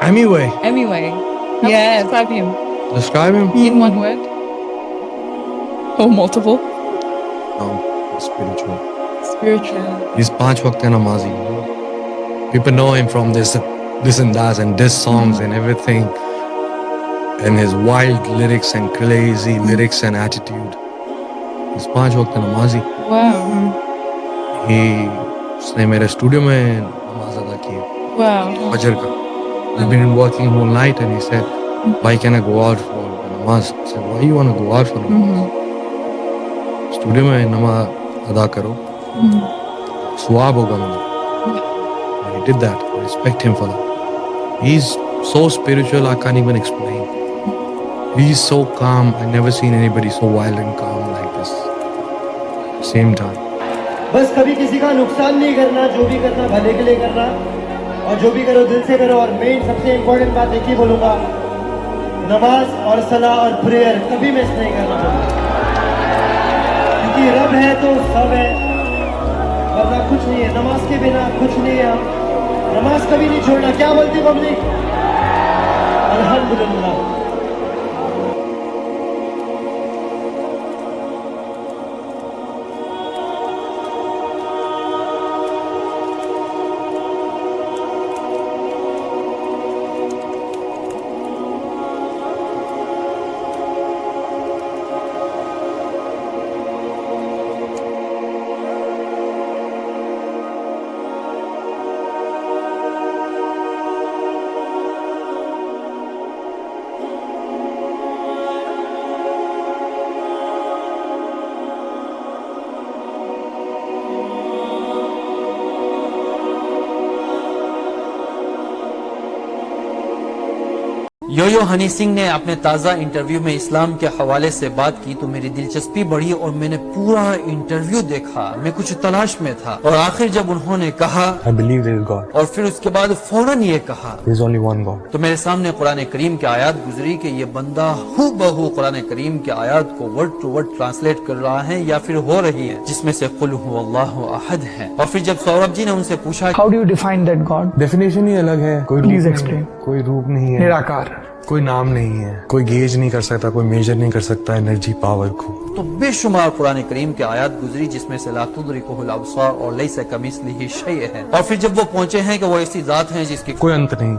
Hemingway. Hemingway. How would you Yes. describe him Describe him? in one word? Oh, multiple. Spiritual. Spiritual. He's Panch Waqt Namazi. People know him from this and that and diss songs and everything. And his wild lyrics and crazy lyrics and attitude. He's Panch Waqt Namazi. Wow. उसने मेरे studio में नमाज अदा की Wow. फजर का. We've been working all night and he said, why can I go out for namaz? I said, why you want to go out for namaz? Studio में नमाज अदा करो, सवाब होगा मुझे. And he did that. I respect him for that. He's so spiritual, I can't even explain. He's so calm. I've never seen anybody so wild and calm like this. Same time. बस कभी किसी का नुकसान नहीं करना, जो भी करना भले के लिए करना, और जो भी करो दिल से करो. और मेन सबसे इम्पोर्टेंट बात एक ही बोलूँगा, नमाज और सलाह और प्रेयर कभी मिस नहीं करना चाहिए, क्योंकि रब है तो सब है, वरना कुछ नहीं है. नमाज के बिना कुछ नहीं है. नमाज कभी नहीं छोड़ना. क्या बोलती पब्लिक? अल्हम्दुलिल्लाह. यो हनी सिंह ने अपने ताज़ा इंटरव्यू में इस्लाम के हवाले से बात की तो मेरी दिलचस्पी बढ़ी और मैंने पूरा इंटरव्यू देखा. मैं कुछ तलाश में था और आखिर जब उन्होंने कहा I believe there is God. और फिर उसके बाद फौरन ये कहा There is only one God. तो मेरे सामने कुरान करीम की आयत गुजरी कि ये बंदा हूबहू कुरान करीम की आयत को वर्ड टू वर्ड ट्रांसलेट कर रहा है या फिर हो रही है, जिसमें से कुल हुवल्लाहु अहद है. और फिर जब सौरभ जी ने उनसे पूछा How do you define that God? Definition ही अलग है. कोई Please रूप explain. नहीं, कोई रूप नहीं है, निराकार. कोई नाम नहीं है, कोई गेज नहीं कर सकता, कोई मेजर नहीं कर सकता एनर्जी पावर को. तो बेशुमार कुरान करीम की आयत गुजरी जिसमें से ला तुदरिकुहुल अबसार और लैसा कमिस्लिही शैअ है. और फिर जब वो पहुंचे हैं कि वो ऐसी जात हैं जिसकी कोई अंत नहीं,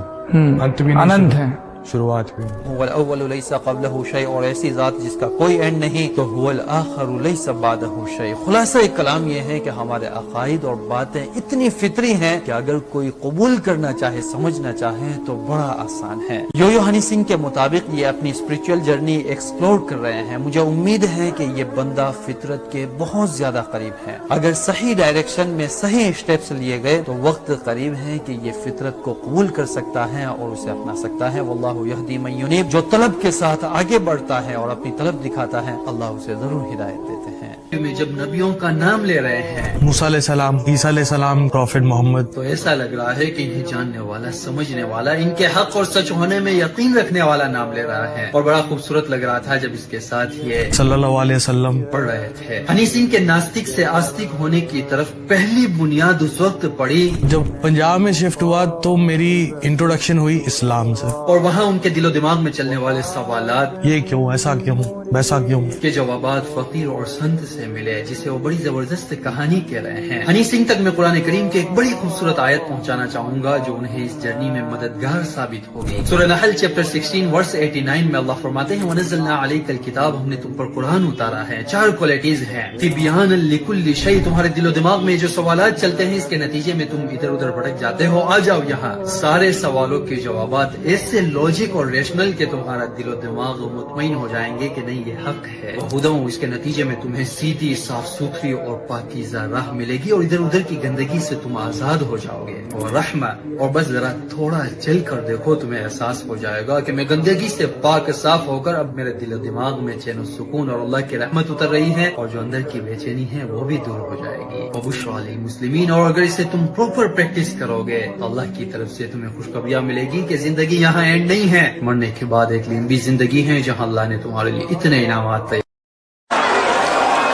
अंत भी नहीं, अनंत है, शुरुआत भी नहीं. हुवल अव्वलु लैसा क़ब्लहु शै, और ऐसी जात जिसका कोई एंड नहीं. तो हुवल आखिरु लैसा बादहु शै. खुलासा कलाम ये है कि हमारे अकायद और बातें इतनी फितरी हैं कि अगर कोई कबूल करना चाहे, समझना चाहे तो बड़ा आसान है. यो हनी सिंह के मुताबिक ये अपनी स्पिरिचुअल जर्नी एक्सप्लोर कर रहे हैं. मुझे उम्मीद है कि ये बंदा फितरत के बहुत ज्यादा करीब है. अगर सही डायरेक्शन में सही स्टेप्स लिए गए तो वक्त करीब है कि ये फितरत को कबूल कर सकता है और उसे अपना सकता है. वल्लाहु यहदी मन युनीब. जो तलब के साथ आगे बढ़ता है और अपनी तलब दिखाता है, अल्लाह उसे जरूर हिदायत देते हैं. में जब नबियों का नाम ले रहे हैं, मूसा अलैहिस्सलाम, ईसा अलैहिस्सलाम, प्रॉफिट मोहम्मद, तो ऐसा लग रहा है कि इन्हें जानने वाला, समझने वाला, इनके हक और सच होने में यकीन रखने वाला नाम ले रहा है. और बड़ा खूबसूरत लग रहा था जब इसके साथ ये सल्लल्लाहु अलैहि वसल्लम पढ़ रहे थे. हनी सिंह के नास्तिक से आस्तिक होने की तरफ पहली बुनियाद उस वक्त पड़ी जब पंजाब में शिफ्ट हुआ तो मेरी इंट्रोडक्शन हुई इस्लाम से. और वहाँ उनके दिलो दिमाग में चलने वाले सवालात, ये क्यों, ऐसा क्यों, वैसा क्यों, के जवाबात फकीर और संत से मिले, जिसे वो बड़ी जबरदस्त कहानी कह रहे हैं. हनी सिंह तक मैं कुरान करीम की एक बड़ी खूबसूरत आयत पहुंचाना चाहूंगा जो उन्हें इस जर्नी में मददगार साबित होगी. सूरह नहल चैप्टर 16 वर्स 89 में अल्लाह फरमाते हैं, वनज़लना अलैकल किताब, हमने तुम पर कुरान उतारा है. 4 क्वालिटीज हैं. तिबयान लिकुल्लि शै, तुम्हारे दिलो दिमाग में जो सवालात चलते हैं इसके नतीजे में तुम इधर उधर भटक जाते हो, आ जाओ यहाँ. सारे सवालों के जवाबात ऐसे लॉजिक और रेशनल के तुम्हारा दिलो दिमाग मुतमईन हो जाएंगे कि नहीं ये हक है. हुदम, इसके नतीजे में तुम्हें सीधी साफ सुथरी और पाकीज़ा राह मिलेगी और इधर उधर की गंदगी से तुम आजाद हो जाओगे. और रहमा, और बस जरा थोड़ा चल कर देखो, तुम्हें एहसास हो जाएगा कि मैं गंदगी से पाक साफ होकर अब मेरे दिल दिमाग में चैन और सुकून और अल्लाह की रहमत उतर रही है और जो अंदर की बेचैनी है वो भी दूर हो जाएगी. वबुश्रा लिल मुस्लिमीन, और अगर इसे तुम प्रॉपर प्रैक्टिस करोगे तो अल्लाह की तरफ से तुम्हें खुशखबरियां मिलेगी कि जिंदगी यहाँ एंड नहीं है, मरने के बाद एक लंबी जिंदगी है जहाँ अल्लाह ने तुम्हारे लिए इतने इनामात तैयार.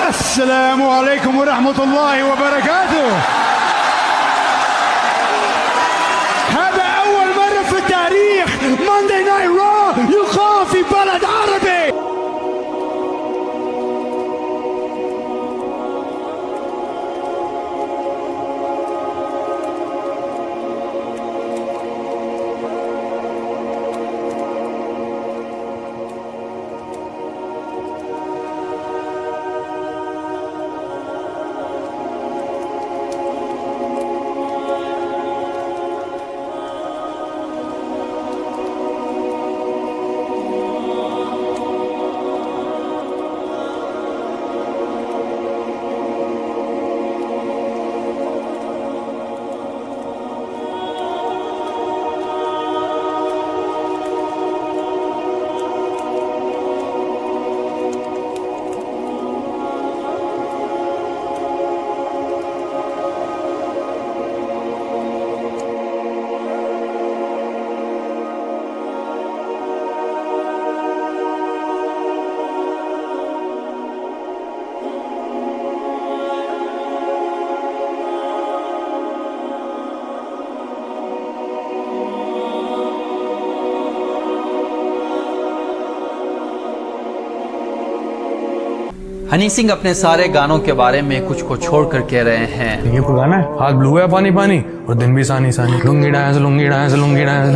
अस्सलामु अलैकुम व रहमतुल्लाहि व बरकातुहू. هذا أول مرة हनी सिंह अपने सारे गानों के बारे में कुछ को छोड़ कर कह रहे हैं, ये कोई गाना है? हाथ ब्लू है पानी पानी और दिन भी सानी सानी, lungi dance lungi dance lungi dance.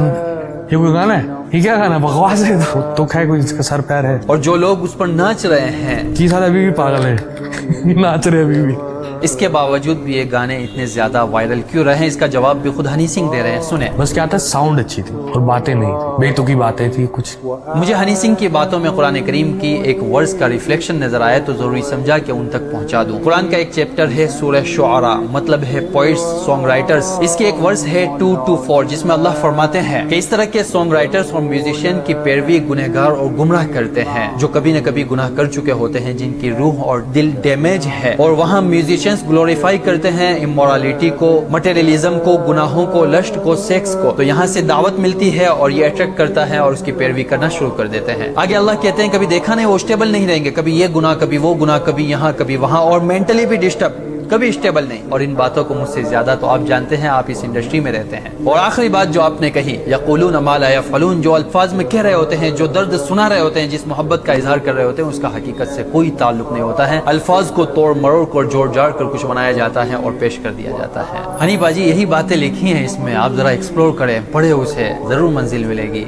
ये कोई गाना है? ये क्या गाना है? बकवास है। तो है कोई इसका सर पैर है? और जो लोग उस पर नाच रहे हैं की साथ अभी भी पागल है नाच रहे अभी भी। इसके बावजूद भी ये गाने इतने ज्यादा वायरल क्यों रहे, इसका जवाब भी खुद हनी सिंह दे रहे हैं, सुने। बस क्या था, साउंड अच्छी थी और बातें नहीं थी, बेतुकी बातें थी कुछ। मुझे हनी सिंह की बातों में कुरान करीम की एक वर्स का रिफ्लेक्शन नजर आया तो जरूरी समझा कि उन तक पहुंचा दूं। कुरान का एक चैप्टर है सूरह शुआरा, मतलब है पोइट्स, सॉन्ग राइटर्स। इसकी एक वर्स है 2-4 जिसमें अल्लाह फरमाते हैं कि इस तरह के सॉन्ग राइटर्स और म्यूजिशियन की पैरवी गुनहगार और गुमराह करते हैं जो कभी न कभी गुनाह कर चुके होते हैं, जिनकी रूह और दिल डैमेज है। और वहाँ म्यूजिशियंस ग्लोरीफाई करते हैं इमोरालिटी को, मटेरियलिज्म को, गुनाहों को, लस्ट को, सेक्स को। तो यहाँ से दावत मिलती है और ये अट्रैक्ट करता है और उसकी पैरवी करना शुरू कर देते हैं। आगे अल्लाह कहते हैं कभी देखा नहीं वो स्टेबल नहीं रहेंगे, कभी ये गुनाह कभी वो गुनाह, कभी यहाँ कभी वहाँ, और मेंटली भी डिस्टर्ब, कभी स्टेबल नहीं। और इन बातों को मुझसे ज्यादा तो आप जानते हैं, आप इस इंडस्ट्री में रहते हैं। और आखिरी बात जो आपने कही, यक़ूलून मा ला यफ़अलून, जो अल्फाज में कह रहे होते हैं, जो दर्द सुना रहे होते हैं, जिस मोहब्बत का इजहार कर रहे होते हैं, उसका हकीकत से कोई ताल्लुक नहीं होता है। अल्फाज को तोड़ मरोड़ कर जोड़ जाड़ कर कुछ बनाया जाता है और पेश कर दिया जाता है। हनी बाजी यही बातें लिखी हैं इसमें, आप जरा एक्सप्लोर करें, पढ़े उसे, जरूर मंजिल मिलेगी।